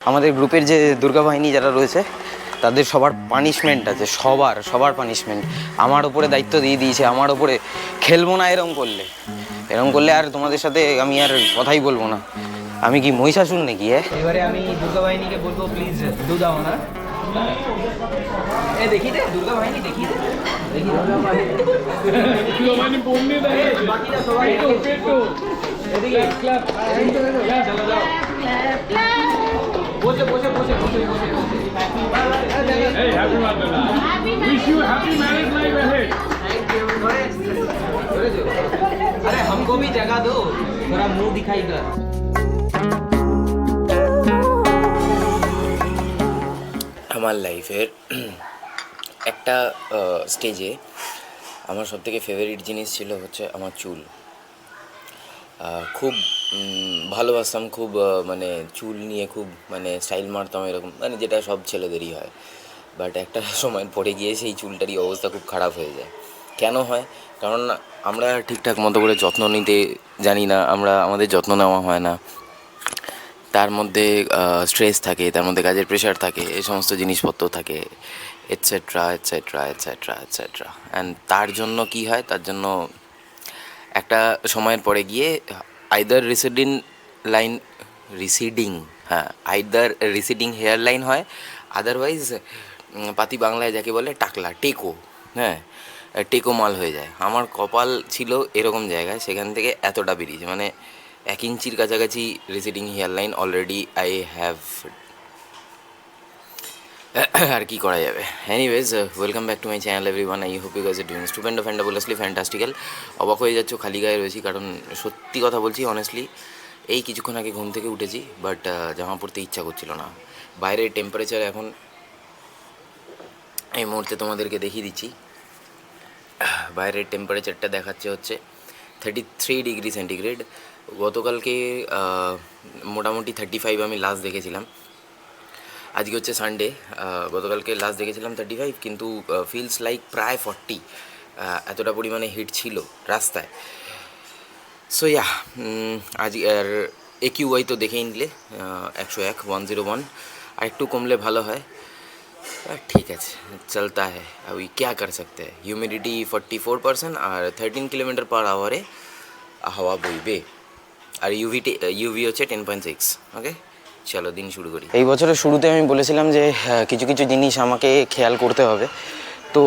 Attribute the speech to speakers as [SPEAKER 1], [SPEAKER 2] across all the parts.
[SPEAKER 1] আমাদের গ্রুপের যে দুর্গা বাহিনী যারা রয়েছে তাদের সবার পানিশমেন্ট আছে, সবার পানিশমেন্ট আমার ওপরে দায়িত্ব দিয়ে দিয়েছে। আমার ওপরে খেলবো না এরম করলে আর তোমাদের সাথে আমি আর কথাই বলবো না। আমি কি মহিষাসুর নাকি?
[SPEAKER 2] এবারে আমি দুর্গা বাহিনীকে বলবো প্লিজ দু দাও না। এ দেখি দে দুর্গা বাহিনী দেখি দে দুর্গা বাহিনী বন্দি দেয় বাকিরা সবাই পেটো এদিকে ক্লাব চলো যাও বসে Hey, happy Madonna. Wish you happy married life ahead. Thank you. अरे हमको भी जगह दो, थोड़ा मुंह दिखाई कर।
[SPEAKER 3] আমার লাইফের একটা স্টেজে আমার সবথেকে ফেভারিট জিনিস ছিল হচ্ছে আমার চুল। খুব ভালোবাসতাম, খুব মানে চুল নিয়ে খুব মানে স্টাইল মারতাম এরকম, মানে যেটা সব ছেলেদেরই হয়। বাট একটা সময় পরে গিয়ে সেই চুলটারই অবস্থা খুব খারাপ হয়ে যায়। কেন হয়? কারণ আমরা ঠিকঠাক মতো করে যত্ন নিতে জানি না, আমাদের যত্ন নেওয়া হয় না। তার মধ্যে স্ট্রেস থাকে, তার মধ্যে কাজের প্রেশার থাকে, এই সমস্ত জিনিসপত্র থাকে, etcetera etcetera etcetera etcetera. And তার জন্য কি হয়, তার জন্য একটা সময়ের পরে গিয়ে আইদার রিসিডিং হেয়ার লাইন হয়, আদারওয়াইজ পাতি বাংলায় যাকে বলে টাকলা, টেকো মাল হয়ে যায়। আমার কপাল ছিল এরকম জায়গায়, সেখান থেকে এতটা বেরিয়েছে, মানে 1 ইঞ্চির কাছাকাছি receding hair line already I have. আর কি করা যাবে। Anyways, welcome back to my channel everyone. I hope you guys are doing stupendo fantabulously fantastical. অবাক হয়ে যাচ্ছ, খালি গায়ে রয়েছি, কারণ সত্যি কথা বলছি অনেস্টলি, এই কিছুক্ষণ আগে ঘুম থেকে উঠেছি, বাট জামা পরতে ইচ্ছা করছিল না। বাইরের টেম্পারেচার এখন এই মুহূর্তে তোমাদেরকে দেখিয়ে দিচ্ছি। বাইরের টেম্পারেচারটা দেখাচ্ছে হচ্ছে 33 ডিগ্রি সেন্টিগ্রেড। গতকালকে মোটামুটি 35 আমি লাস্ট দেখেছিলাম। আজকে হচ্ছে সানডে, গতকালকে লাস্ট দেখেছিলাম 35, কিন্তু ফিলস লাইক প্রায় 40, এতটা পরিমাণে হিট ছিল রাস্তায়। সো ইয়া, আজ আর AQI তো দেখেই নিলে 101 আর একটু কমলে ভালো হয়। ঠিক আছে, চলতা হ্যাঁ, अभी क्या कर सकते हैं। হিউমিডিটি 44% আর 13 কিলোমিটার পার আওয়ারে হাওয়া বইবে, আর ইউভি হচ্ছে 10.6। ওকে, চলো দিন শুরু করি।
[SPEAKER 1] এই বছরের শুরুতে আমি বলেছিলাম যে কিছু জিনিস আমাকে খেয়াল করতে হবে। তো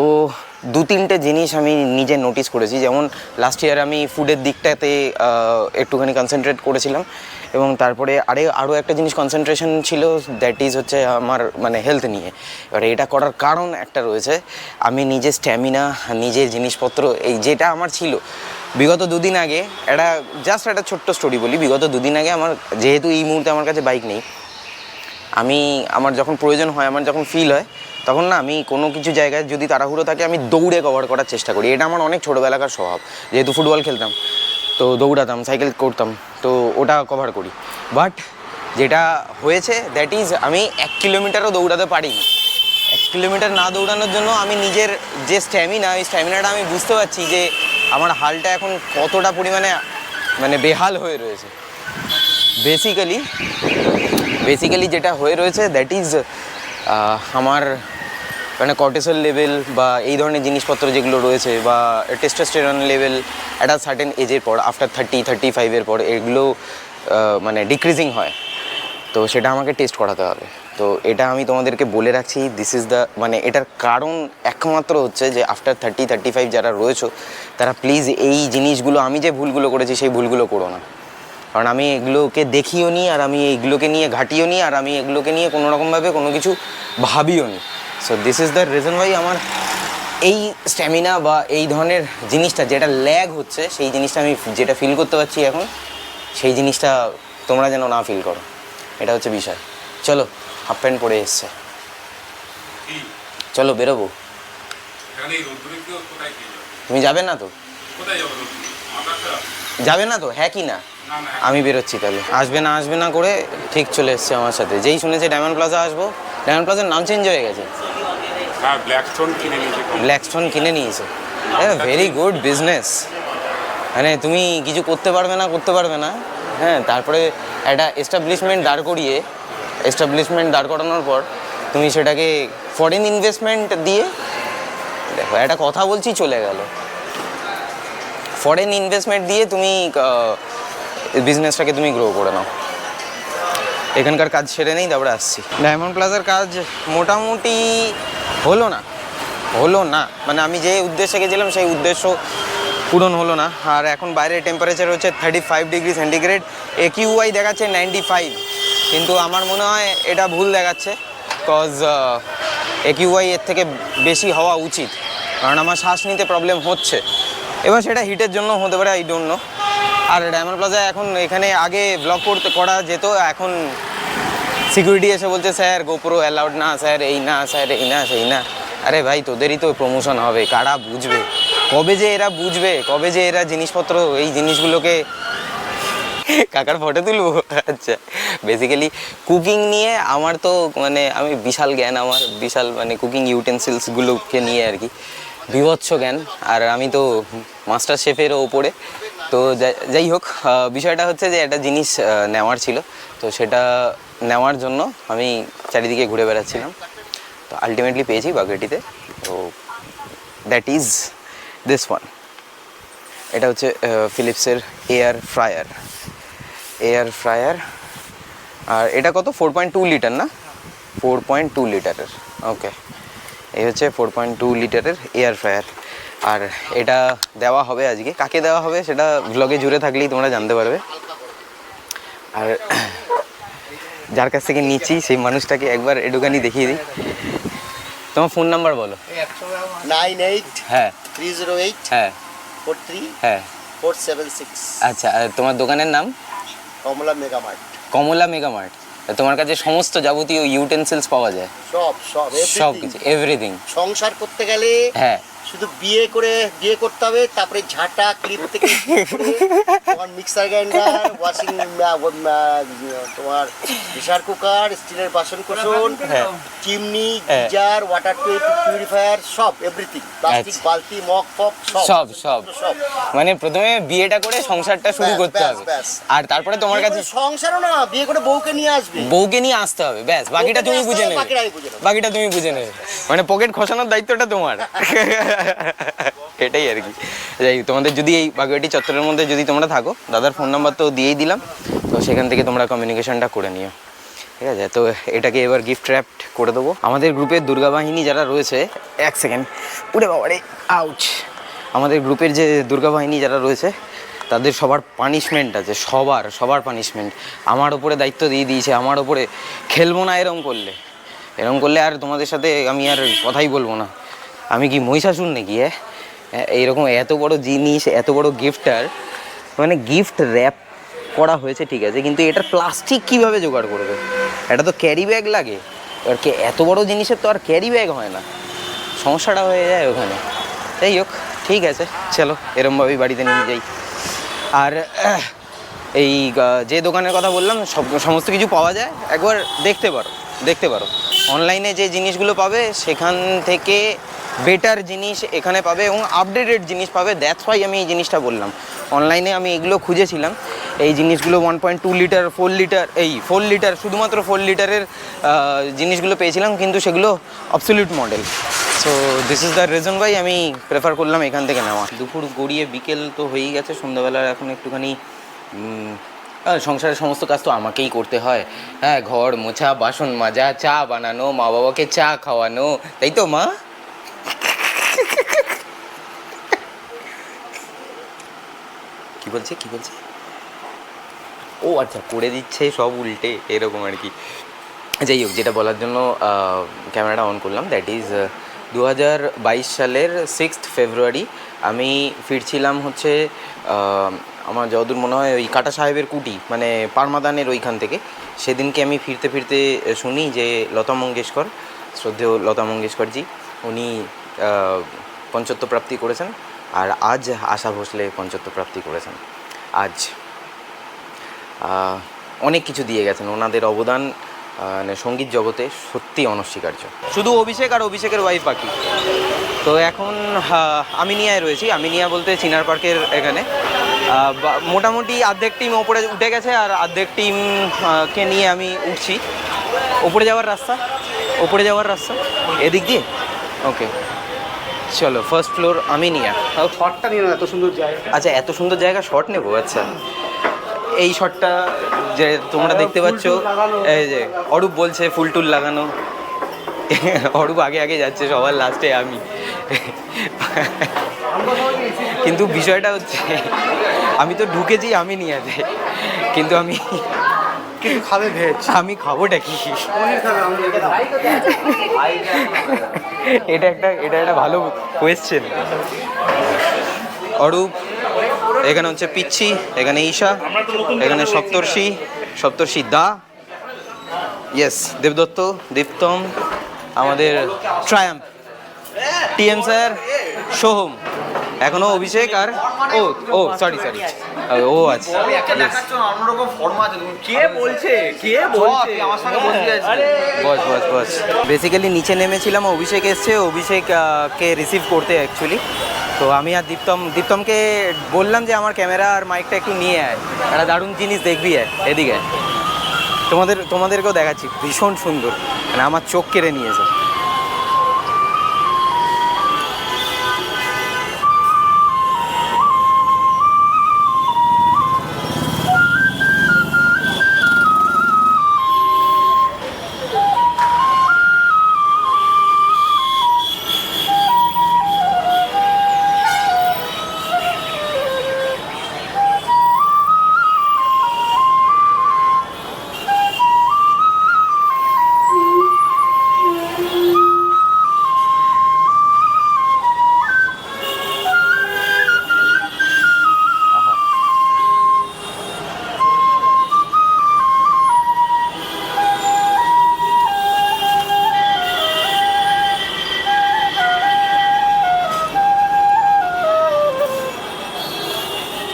[SPEAKER 1] 2-3টে জিনিস আমি নিজে নোটিস করেছি। যেমন লাস্ট ইয়ার আমি ফুডের দিকটাতে একটুখানি কনসেন্ট্রেট করেছিলাম, এবং তারপরে আরও একটা জিনিস কনসেন্ট্রেশন ছিল, দ্যাট ইজ হচ্ছে আমার মানে হেলথ নিয়ে। এবার এটা করার কারণ একটা রয়েছে, আমি নিজের স্ট্যামিনা, নিজের জিনিসপত্র, এই যেটা আমার ছিল বিগত 2 দিন আগে, একটা ছোট্ট স্টোরি বলি। বিগত 2 দিন আগে আমার, যেহেতু এই মুহূর্তে আমার কাছে বাইক নেই, আমার যখন প্রয়োজন হয়, আমার যখন ফিল হয়, তখন না আমি কোনো কিছু জায়গায় যদি তাড়াহুড়ো থাকে, আমি দৌড়ে কভার করার চেষ্টা করি। এটা আমার অনেক ছোটোবেলাকার স্বভাব, যেহেতু ফুটবল খেলতাম, তো দৌড়াতাম, সাইকেল করতাম, তো ওটা কভার করি। বাট যেটা হয়েছে, দ্যাট ইজ আমি 1 কিলোমিটারও দৌড়াতে পারিনি। 1 কিলোমিটার না দৌড়ানোর জন্য আমি নিজের যে স্ট্যামিনা, ওই স্ট্যামিনাটা আমি বুঝতে পারছি যে আমার হালটা এখন কতটা পরিমাণে মানে বেহাল হয়ে রয়েছে। বেসিক্যালি যেটা হয়ে রয়েছে, দ্যাট ইজ আমার মানে কর্টিসল লেভেল বা এই ধরনের জিনিসপত্র যেগুলো রয়েছে, বা টেস্টোস্টেরন লেভেল একটা সার্টেন এজের পর, আফটার 30-35 পর এগুলো মানে ডিক্রিজিং হয়। তো সেটা আমাকে টেস্ট করাতে হবে। তো এটা আমি তোমাদেরকে বলে রাখছি, দিস ইজ দ্য মানে এটার কারণ একমাত্র হচ্ছে যে আফটার 30-35 যারা রয়েছে, তারা প্লিজ এই জিনিসগুলো, আমি যে ভুলগুলো করেছি সেই ভুলগুলো করো না। কারণ আমি এগুলোকে দেখিও নি, আর আমি এইগুলোকে নিয়ে ঘাটিও নি, আর আমি এগুলোকে নিয়ে কোনো রকমভাবে কোনো কিছু ভাবিও নি। So this is the reason why আমার এই স্ট্যামিনা বা এই ধরনের জিনিসটা যেটা ল্যাগ হচ্ছে, সেই জিনিসটা আমি যেটা ফিল করতে পারছি এখন, সেই জিনিসটা তোমরা যেন না ফিল করো, এটা হচ্ছে বিষয়। চলো, হাফ প্যান্ট পরে এসছে, চলো বেরোবো। তুমি যাবে না তো? যাবে না তো? হ্যাঁ কি না? আমি বেরোচ্ছি তাহলে। আসবে না করে ঠিক চলে এসছে আমার সাথে। যেই শুনেছে ডায়মন্ড প্লাজা আসবো, ডায়মন্ড প্লাজার নাম চেঞ্জ হয়ে গেছে, ব্ল্যাকস্টোন কিনে নিয়েছে। Very good business. মানে তুমি কিছু করতে পারবে না, হ্যাঁ, তারপরে একটা এস্টাবলিশমেন্ট দাঁড় করিয়ে এস্টাবলিশমেন্ট দাঁড় করানোর পর তুমি সেটাকে ফরেন ইনভেস্টমেন্ট দিয়ে, দেখো একটা কথা বলছি চলে গেল, ফরেন ইনভেস্টমেন্ট দিয়ে তুমি বিজনেসটাকে তুমি গ্রো করে নাও। এখানকার কাজ সেরে নেই, তারপরে আসছি। ডায়মন্ড প্লাজার কাজ মোটামুটি হলো না, মানে আমি যে উদ্দেশ্যে গেছিলাম সেই উদ্দেশ্য পূরণ হলো না। আর এখন বাইরের টেম্পারেচার হচ্ছে 35 ডিগ্রি সেন্টিগ্রেড, AQI দেখাচ্ছে 95, কিন্তু আমার মনে হয় এটা ভুল দেখাচ্ছে, কজ AQI এর থেকে বেশি হওয়া উচিত, কারণ আমার শ্বাস নিতে প্রবলেম হচ্ছে। এবার সেটা হিটের জন্য হতে পারে, আই ডোন্ট নো। আর ডায়মন্ড প্লাজা এখন এখানে আগে ব্লগ করা যেত, এখন সিকিউরিটি এসে বলছে স্যার গোপ্রো অ্যালাউড না স্যার, এই না স্যার, এই না সেই না। আরে ভাই তোদেরই তো প্রমোশন হবে, কারা বুঝবে, কবে যে এরা বুঝবে, কবে যে এরা জিনিসপত্র এই জিনিসগুলোকে কাকার ফটো তুলবো। আচ্ছা, বেসিক্যালি কুকিং নিয়ে আমার তো মানে আমি বিশাল জ্ঞান, আমার বিশাল মানে কুকিং ইউটেন্সিলসগুলোকে নিয়ে আর কি বিভৎস জ্ঞান, আর আমি তো মাস্টার শেফেরও ওপরে। তো যাই হোক, বিষয়টা হচ্ছে যে একটা জিনিস নেওয়ার ছিল, তো সেটা নেওয়ার জন্য আমি চারিদিকে ঘুরে বেড়াচ্ছিলাম, তো আলটিমেটলি পেয়েছি বাগুইআটিতে। তো দ্যাট ইজ দিস ওয়ান। এটা হচ্ছে ফিলিপসের এয়ার ফ্রায়ার, আর এটা কত 4.2 লিটার না, 4.2 লিটারের। ওকে, এই হচ্ছে 4.2 লিটারের এয়ার ফ্রায়ার, আর এটা দেওয়া হবে আজকে। কাকে দেওয়া হবে সেটা ব্লগে জুড়ে থাকলেই তোমরা জানতে পারবে। আর যার কাছ থেকে নিচ্ছি সেই মানুষটাকে একবার একটুখানি দেখিয়ে দিই। তোমার ফোন নাম্বার বলো।
[SPEAKER 4] 98
[SPEAKER 1] হ্যাঁ
[SPEAKER 4] 308
[SPEAKER 1] হ্যাঁ
[SPEAKER 4] 43
[SPEAKER 1] হ্যাঁ
[SPEAKER 4] 476
[SPEAKER 1] আচ্ছা, আর তোমার দোকানের নাম?
[SPEAKER 4] কমলা মেগামার্ট।
[SPEAKER 1] কমলা মেগামার্ট। তোমার কাছে সমস্ত যাবতীয় ইউটেন্সিলস পাওয়া যায়?
[SPEAKER 4] সব
[SPEAKER 1] সব কিছু, এভরিথিং।
[SPEAKER 4] সংসার করতে গেলে
[SPEAKER 1] হ্যাঁ,
[SPEAKER 4] শুধু বিয়ে করতে হবে, তারপরে ঝাঁটা ক্লিপ থেকে তোমার মিক্সার গ্রাইন্ডার, ওয়াশিং, তোমার প্রেসার কুকার, স্টিলের বাসন কোসন, চিমনি, গিজার, ওয়াটার পিউরিফায়ার, সব এভরিথিং, প্লাস্টিক বালতি, মগ ফগ
[SPEAKER 1] সব সব মানে প্রথমে বিয়েটা করে সংসারটা শুরু করতে হবে, আর তারপরে তোমার কাছে
[SPEAKER 4] সংসারও না, বিয়ে করে বউকে নিয়ে আসবে,
[SPEAKER 1] বউকে নিয়ে আসতে হবে, ব্যাস বাকিটা তুমি বুঝে নেবে, বাকিটা তুমি বুঝে নেবে, মানে পকেট খসানোর দায়িত্বটা তোমার। এটাই আর কি। যাই, তোমাদের যদি এই বাগুইআটি চত্বরের মধ্যে যদি তোমরা থাকো, দাদার ফোন নাম্বার তো দিয়েই দিলাম, তো সেখান থেকে তোমরা কমিউনিকেশনটা করে নিও, ঠিক আছে? তো এটাকে এবার গিফট র্যাপড করে দেবো। আমাদের গ্রুপের দুর্গা বাহিনী যারা রয়েছে, এক সেকেন্ড, উড়ে বাবারে, আউচ। আমাদের গ্রুপের যে দুর্গা বাহিনী যারা রয়েছে তাদের সবার পানিশমেন্ট আছে, সবার পানিশমেন্ট আমার ওপরে দায়িত্ব দিয়ে দিয়েছে, আমার ওপরে। খেলবো না এরকম করলে আর তোমাদের সাথে আমি আর কথাই বলবো না। আমি কি মহিষাসুর নাকি? এইরকম এত বড় জিনিস, এত বড় গিফটার, মানে গিফট র্যাপ করা হয়েছে ঠিক আছে, কিন্তু এটার প্লাস্টিক কীভাবে জোগাড় করবে? এটা তো ক্যারি ব্যাগ লাগে, এবার এত বড় জিনিসের তো আর ক্যারি ব্যাগ হয় না, সমস্যাটা হয়ে যায় ওখানে। যাই হোক, ঠিক আছে, চলো এরমভাবেই বাড়িতে নিয়ে যাই। আর এই যে দোকানের কথা বললাম, সমস্ত কিছু পাওয়া যায়, একবার দেখতে পারো অনলাইনে যে জিনিসগুলো পাবে সেখান থেকে বেটার জিনিস এখানে পাবে এবং আপডেটেড জিনিস পাবে। দ্যাটস ওয়াই আমি এই জিনিসটা বললাম। অনলাইনে আমি এগুলো খুঁজেছিলাম, এই জিনিসগুলো 1.2 লিটার, 4 লিটার, 4 লিটার, শুধুমাত্র 4 লিটারের জিনিসগুলো পেয়েছিলাম, কিন্তু সেগুলো absolute model. So this is the reason why আমি প্রেফার করলাম এখান থেকে নেওয়া। দুপুর গড়িয়ে বিকেল তো হয়েই গেছে, সন্ধ্যাবেলার এখন একটুখানি সংসারের সমস্ত কাজ তো আমাকেই করতে হয়। হ্যাঁ, ঘর মোছা, বাসন মাজা, চা বানানো, মা বাবাকে চা খাওয়ানো, তাই তো মা? কি বলছে? ও আচ্ছা, করে দিচ্ছে সব উল্টে, এরকম আর কি। যাই হোক, যেটা বলার জন্য ক্যামেরাটা অন করলাম, দ্যাট ইজ 2022 সালের 6 ফেব্রুয়ারি আমি ফিরছিলাম হচ্ছে আমার যতদূর মনে হয় ওই কাটা সাহেবের কুটি, মানে পারমাদানের ওইখান থেকে। সেদিনকে আমি ফিরতে শুনি যে লতা মঙ্গেশকর, শ্রদ্ধেয় লতা মঙ্গেশকরজি, উনি পঞ্চত্ব প্রাপ্তি করেছেন, আর আজ আশা ভোসলে পঞ্চত্ব প্রাপ্তি করেছেন। আজ অনেক কিছু দিয়ে গেছেন, ওনাদের অবদান মানে সঙ্গীত জগতে সত্যি অনস্বীকার্য। শুধু অভিষেক আর অভিষেকের ওয়াইফ বাকি। তো এখন আমিনিয়ায় রয়েছি, আমিনিয়া বলতে চিনার পার্কের এখানে। মোটামুটি অর্ধেক টিম ওপরে উঠে গেছে, আর অর্ধেক টিমকে নিয়ে আমি উঠছি। ওপরে যাওয়ার রাস্তা, ওপরে যাওয়ার রাস্তা এদিক দিয়ে। ওকে চলো, ফার্স্ট ফ্লোর আমিনিয়া।
[SPEAKER 5] শর্টটা নিয়ে এত সুন্দর জায়গা।
[SPEAKER 1] আচ্ছা, এত সুন্দর জায়গা শর্ট নেবো। আচ্ছা, এই শটটা যে তোমরা দেখতে পাচ্ছ, এই যে অরূপ বলছে ফুল টুল লাগানো, অরূপ আগে আগে যাচ্ছে, সবার লাস্টে আমি। কিন্তু বিষয়টা হচ্ছে আমি তো ঢুকেছি আমি নিয়ে যাই, কিন্তু আমি
[SPEAKER 5] কিন্তু খাবে ভেজ।
[SPEAKER 1] আমি খাবোটা কি?
[SPEAKER 5] পনির খাবে, আমি
[SPEAKER 1] এটা একটা ভালো কোয়েশ্চেন। অরূপ, এখানে হচ্ছে পিচ্ছি, এখানে ঈশা, এখানে সপ্তর্ষি দা, ইয়েস দেবদত্ত, দীপ্তম, আমাদের ট্রায়াম্প, টিএম স্যার, সোহম, এখনো অভিষেক, আর ও সরি ও আছে। বস বেসিক্যালি নিচে নেমেছিলাম, অভিষেক এসছে, অভিষেককে রিসিভ করতে অ্যাকচুয়ালি। তো আমি আর দীপ্তমকে বললাম যে আমার ক্যামেরা আর মাইকটা একটু নিয়ে আয়, একটা দারুণ জিনিস দেখবি এদিকে, তোমাদেরকেও দেখাচ্ছি, ভীষণ সুন্দর, মানে আমার চোখ কেড়ে নিয়েছে।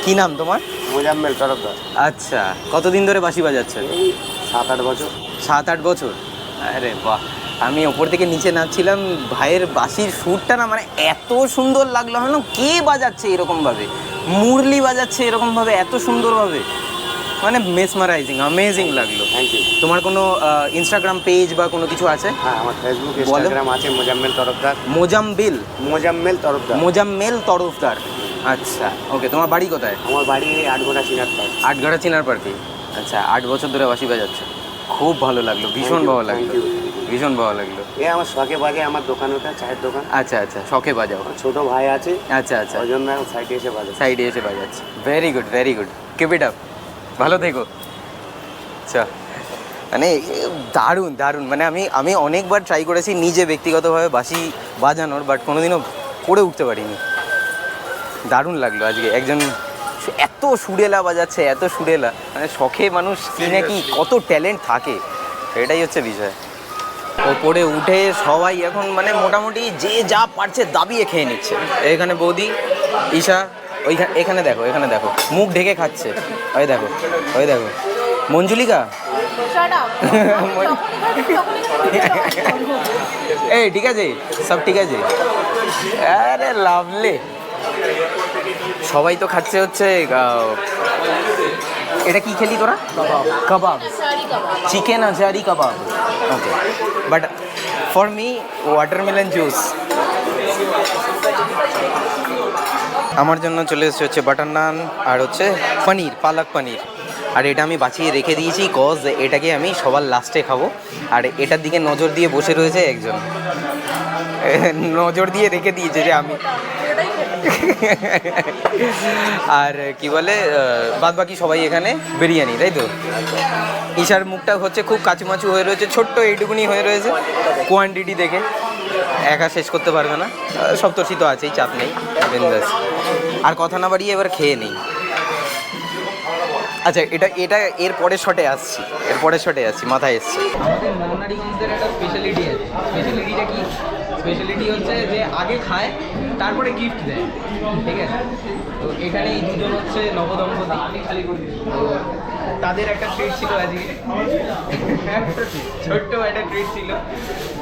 [SPEAKER 1] কি নাম তোমার?
[SPEAKER 5] মোজাম্মেল তরফদার।
[SPEAKER 1] আচ্ছা, কতদিন ধরে বাঁশি বাজাচ্ছেন?
[SPEAKER 5] 7-8 বছর।
[SPEAKER 1] 7-8 বছর? আরে বাহ! আমি ওপর থেকে নিচে নামছিলাম, ভাইয়ের বাঁশির সুরটা না মানে এত সুন্দর লাগলো, হলো কে বাজাচ্ছে এরকমভাবে, মুরলি বাজাচ্ছে এরকমভাবে এত সুন্দরভাবে, মানে মেসমারাইজিং, অ্যামেজিং লাগলো।
[SPEAKER 5] Thank you.
[SPEAKER 1] তোমার কোনো ইনস্টাগ্রাম পেজ বা কোনো কিছু আছে?
[SPEAKER 5] হ্যাঁ, আমার ফেসবুক ইনস্টাগ্রাম আছে, মোজাম্মেল তরফদার।
[SPEAKER 1] মোজাম্মেল তরফদার। আচ্ছা, ওকে। তোমার বাড়ি কোথায়?
[SPEAKER 5] আমার বাড়ি আটঘাটা চিনার পার্ক।
[SPEAKER 1] আটঘাটা চিনার পার্কে। আচ্ছা, 8 বছর ধরে বাঁশি বাজাচ্ছে, খুব ভালো লাগলো, ভীষণ ভালো লাগলো, ভীষণ ভালো লাগলো।
[SPEAKER 5] আমার শখে বাজে, আমার দোকান ওটা, চায়ের দোকান।
[SPEAKER 1] আচ্ছা, শখে বাজাও।
[SPEAKER 5] ছোট ভাই আছে।
[SPEAKER 1] আচ্ছা,
[SPEAKER 5] ওই জন্য সাইডে এসে বাজাচ্ছে।
[SPEAKER 1] Very good, keep it up, ভালো থেকো। আচ্ছা, মানে দারুণ, মানে আমি অনেকবার ট্রাই করেছি নিজে ব্যক্তিগতভাবে বাঁশি বাজানোর, বাট কোনোদিনও করে উঠতে পারিনি। দারুণ লাগলো আজকে, একজন এত সুরেলা বাজাচ্ছে, এত সুরেলা, মানে শখে মানুষ কি না কি কত ট্যালেন্ট থাকে, এটাই হচ্ছে বিষয়। ওপরে উঠে সবাই এখন মানে মোটামুটি যে যা পারছে দাবিয়ে খেয়ে নিচ্ছে। এখানে বৌদি, ঈশা, এখানে দেখো মুখ ঢেকে খাচ্ছে, ওই দেখো মঞ্জুলিকা। এই ঠিক আছে, সব ঠিক আছে। আরে লাভলি, সবাই তো খাচ্ছে হচ্ছে। এটা কি খেলি তোরা? কাবাব, চিকেন আচারি কাবাব। Okay, but for me watermelon juice. আমার জন্য চলে এসেছে হচ্ছে বাটার নান আর হচ্ছে পনির, পালক পনির। আর এটা আমি বাঁচিয়ে রেখে দিয়েছি, কজ এটাকে আমি সবার লাস্টে খাবো। আর এটার দিকে নজর দিয়ে বসে রয়েছে একজন, নজর দিয়ে রেখে দিয়েছে যে আমি। আর কি বলে, বাদ বাকি সবাই এখানে বিরিয়ানি, তাই তো? ঈশার মুখটা হচ্ছে খুব কাচুমাচু হয়ে রয়েছে, ছোট্ট এইটুকুনি হয়ে রয়েছে কোয়ান্টিটি দেখে, একা শেষ করতে পারবে না। সপ্তর্ষি তো আছেই, চাপ নেই, বিন্দাস। আর কথা না বাড়িয়ে এবার খেয়ে নিই। আচ্ছা, এটা এর পরের শটে আসছি, মাথায় এসছি। আমাদের মোহনারিগঞ্জের একটা স্পেশালিটি আছে। স্পেশালিটিটা কি? স্পেশালিটি হচ্ছে যে আগে খায় তারপরে গিফট দেয়, ঠিক আছে? তো এখানে এই দুজন হচ্ছে নবদম্পতি, তো তাদের একটা ট্রিট ছিল আজকে, ছোট্ট একটা ট্রিট ছিল।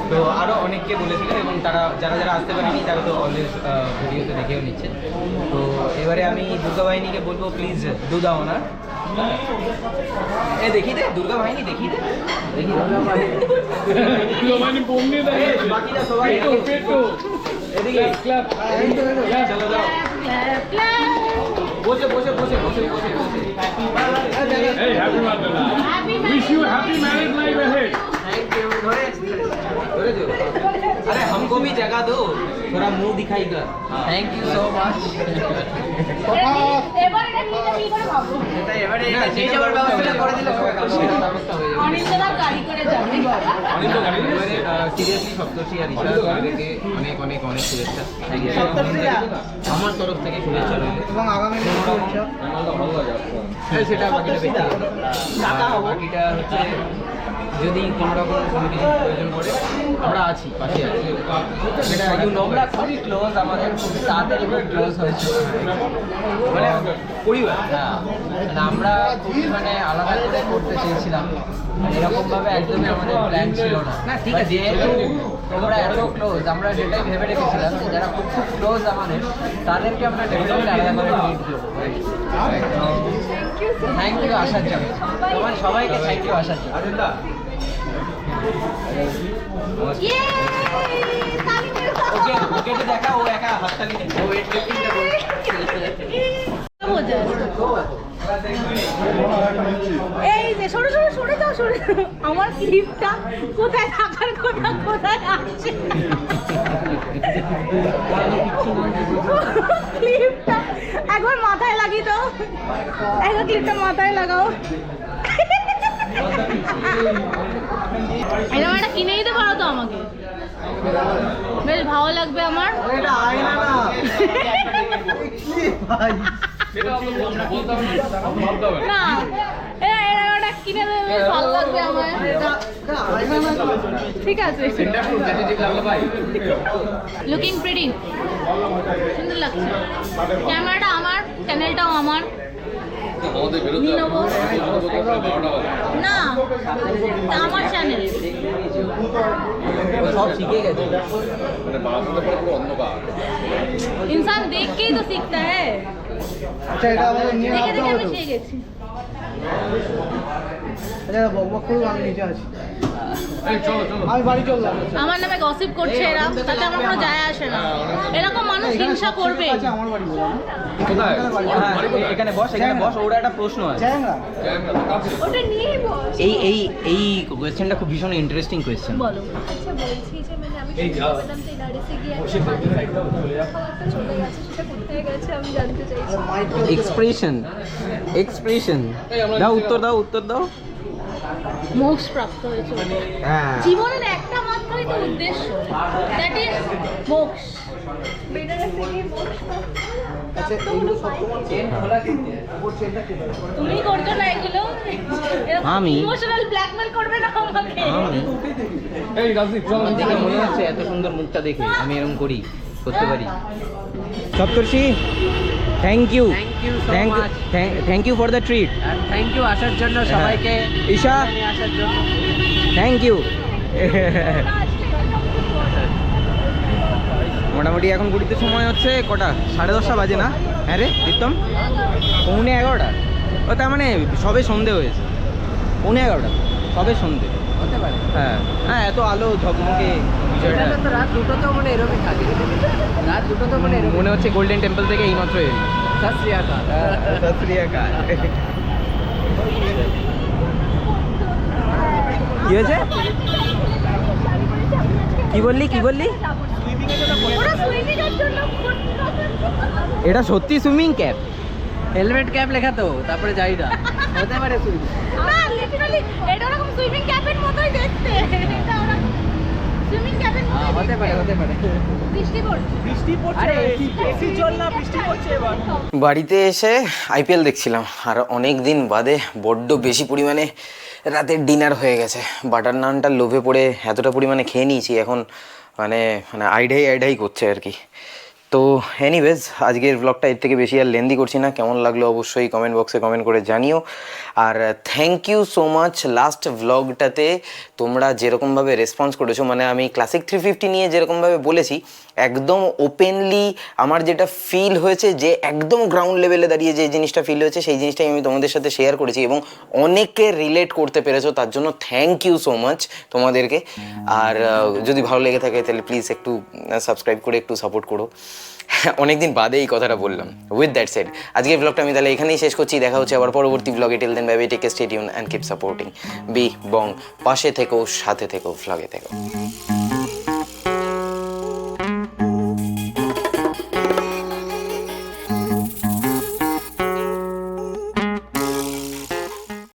[SPEAKER 1] তো আরও অনেককে বলেছিল, এবং তারা যারা আসতে পারেনি তারা তো অলওয়েজ ভিডিওতে দেখেও নিচ্ছে। তো এবারে আমি দুর্গা বাহিনীকে বলবো, প্লিজ ডু দা অনার। ए देखी दे दुर्गा वाहिनी देखी दे
[SPEAKER 2] दुर्गा वाहिनी बोलने दे बाकी का सवाल पेटो এদিকে ক্লাব या चलो जाओ বসে hey happy birthday wish you happy married life ahead
[SPEAKER 1] अरे हमको भी जगह दो थोड़ा मुंह दिखाई कर थैंक यू सो मच
[SPEAKER 6] এবারে এটা কি করে ভাবো
[SPEAKER 1] সেই যাবার ব্যবস্থা করে দিলে
[SPEAKER 6] অনিন্দা গাড়ি করে যাবে
[SPEAKER 1] সিরিয়াসলি সপ্তর্ষি আর ঈশা তাদেরকে অনেক অনেক অনেক শুভেচ্ছা আমার তরফ থেকে শুভেচ্ছা রইল এবং আগামী সেটা বাকিটা বাকিটা হচ্ছে যদি কোনো রকম কোনো কিছু প্রয়োজন পড়ে আমরা আছি পাশে আছি সেটা আমরা খুবই ক্লোজ আমাদের খুব তাড়াতাড়ি খুব ক্লোজ হয়েছে মানে পরিবার হ্যাঁ মানে আমরা খুবই মানে আলাদা করে করতে চেয়েছিলাম এরকমভাবে একদমই আমাদের প্ল্যান ছিল না ঠিক আছে যেহেতু তোমরা এত ক্লোজ আমরা যেটাই ভেবে রেখেছিলাম যে যারা খুব খুব ক্লোজ আমাদের তাদেরকে আমরা ডেফিনেটলি আলাদা করে ট্রিট করবো থ্যাংক ইউ আসার জন্য তোমার সবাইকে থ্যাংক ইউ আসার জন্য
[SPEAKER 6] ইয়ে
[SPEAKER 1] ওকে ওকে তো দেখা ও একা হাততালি ও ওয়েট লিফটিংটা
[SPEAKER 6] মজা এই যে সরে যাও আমার ক্লিপটা কোথায় থাকার কথা কোথায় আছে ক্লিপটা একবার মাথায় লাগি তো একবার ক্লিপটা মাথায় লাগাও এরকম একটা কিনে দিতে পারো তো আমাকে বেশ ভালো লাগবে আমার না এরকম একটা কিনে দেবে বেশ ভালো লাগবে আমার ঠিক আছে লুকিং প্রিটি সুন্দর লাগছে ক্যামেরাটা আমার চ্যানেলটাও আমার নিয়ে নেবো না আমার চ্যানেল
[SPEAKER 1] সব শিখে গেছে
[SPEAKER 6] इंसान देख के ही तो सीखता है
[SPEAKER 7] আচ্ছা এটা আমাদের নিয়ে
[SPEAKER 6] देखे
[SPEAKER 7] ভাবতে
[SPEAKER 6] देखे
[SPEAKER 7] হবে
[SPEAKER 6] আমি
[SPEAKER 7] তো।
[SPEAKER 6] শিখে গেছি
[SPEAKER 7] আচ্ছা বকবক করুন আমি নিচে আছি
[SPEAKER 2] এই চলো
[SPEAKER 7] আমি বাড়ি চললাম
[SPEAKER 6] আমার নামে গসিপ করছে এরা তাতে আমার কোনো যায় আসে না এরকম মানুষ হিংসা করবে
[SPEAKER 7] আচ্ছা আমার বাড়ি বললাম
[SPEAKER 2] কোথায়
[SPEAKER 1] এখানে বস ওরা একটা প্রশ্ন আছে
[SPEAKER 7] চ্যাংরা
[SPEAKER 6] ওটা নিয়েই বল
[SPEAKER 1] এই এই এই কোয়েশ্চেনটা খুব ভীষণ ইন্টারেস্টিং কোয়েশ্চেন
[SPEAKER 6] বলো
[SPEAKER 8] আচ্ছা বলছি যে মানে আমি শুনলাম যে ইলারিসে গিয়ে একটা একটা চলে গেছে সেটা কোথায় গেছে আমি জানতে চাইছি
[SPEAKER 1] এক্সপ্রেশন উত্তর দাও
[SPEAKER 6] মোক্ষ প্রাপ্ত হয়েছে জীবনের একটা মাত্রই তো উদ্দেশ্য দ্যাট ইজ মোক্ষ
[SPEAKER 8] বেনারসে গিয়ে মোক্ষ
[SPEAKER 7] আচ্ছা এগুলো সব তোমার উপর চেনটা কে দেবে?
[SPEAKER 6] তুমি করছো না এগুলো
[SPEAKER 1] আমি?
[SPEAKER 6] ইমোশনাল ব্ল্যাকমেল করবে না আমাকে
[SPEAKER 2] এই রাজদীপ চলো
[SPEAKER 1] দেখে মনে হচ্ছে এত সুন্দর মুখটা দেখে আমি এরকম করতে পারি Saptarshi thank you thank you for the treat
[SPEAKER 5] thank you আসার জন্য সবাইকে
[SPEAKER 1] ঈশা
[SPEAKER 5] আসার জন্য
[SPEAKER 1] থ্যাংক ইউ মোটামুটি এখন ঘুরিতে সময় হচ্ছে কটা 10:30 বাজে না হ্যাঁ রে দীপ্তম 11:45 ও তার মানে সবে সন্ধে হয়েছে 11:45 সবে সন্ধে
[SPEAKER 5] হতে পারে
[SPEAKER 1] হ্যাঁ এত আলো ঝকমকে বিষয়টা
[SPEAKER 5] তো রাত দুটো তো মানে এরকমই থাকে রাত দুটো তো মানে এরকম
[SPEAKER 1] মনে হচ্ছে গোল্ডেন টেম্পল থেকে এইমাত্র এলি
[SPEAKER 5] সত শ্রী আকাল
[SPEAKER 1] সত শ্রী আকাল কি হয়েছে কি বললি
[SPEAKER 6] ওরা সুইমিং এর জন্য
[SPEAKER 1] এটা সত্যি সুইমিং ক্যাপ
[SPEAKER 5] হেলমেট ক্যাপ লেখা তো তারপরে যাই না হতে পারে সুইমিং
[SPEAKER 6] না লিটারালি এটা ওরকম সুইমিং ক্যাপের মতোই দেখতে এটা ওরকম সুইমিং ক্যাপের মতোই
[SPEAKER 5] হতে পারে
[SPEAKER 6] বৃষ্টি পড়ছে
[SPEAKER 5] আরে এসি চল না বৃষ্টি পড়ছে এবার
[SPEAKER 1] বাড়িতে এসে আইপিএল দেখছিলাম আর অনেক দিন বাদে বড্ড বেশি পরিমাণে রাতের ডিনার হয়ে গেছে বাটার নানটার লোভে পড়ে এতটা পরিমাণে খেয়ে নিয়েছি এখন মানে আইডাই করছে আর কি তো এনিওয়েজ আজকের ব্লগটা এর থেকে বেশি আর লেন্দি করছি না। কেমন লাগলো অবশ্যই কমেন্ট বক্সে কমেন্ট করে জানিও। আর thank you so much, last ব্লগটাতে তোমরা যেরকমভাবে রেসপন্স করেছো, মানে আমি ক্লাসিক 350 নিয়ে যেরকমভাবে বলেছি একদম ওপেনলি আমার যেটা ফিল হয়েছে, যে একদম গ্রাউন্ড লেভেলে দাঁড়িয়ে যে জিনিসটা ফিল হয়েছে সেই জিনিসটাই আমি তোমাদের সাথে শেয়ার করেছি এবং অনেকে রিলেট করতে পেরেছো, তার জন্য থ্যাংক ইউ সো মাচ তোমাদেরকে। আর যদি ভালো লেগে থাকে তাহলে প্লিজ একটু সাবস্ক্রাইব করে একটু সাপোর্ট করো। অনেকদিন বাদে এই কথাটা বললাম। উইথ দ্যাট সেড আজকের ব্লগটা আমি তাহলে এখানেই শেষ করছি। দেখা হচ্ছে আবার পরবর্তী ব্লগে। Till then bye bye, take care, stay tune and keep supporting B Bong. পাশে থেকো, সাথে থেকো, ব্লগে থেকো।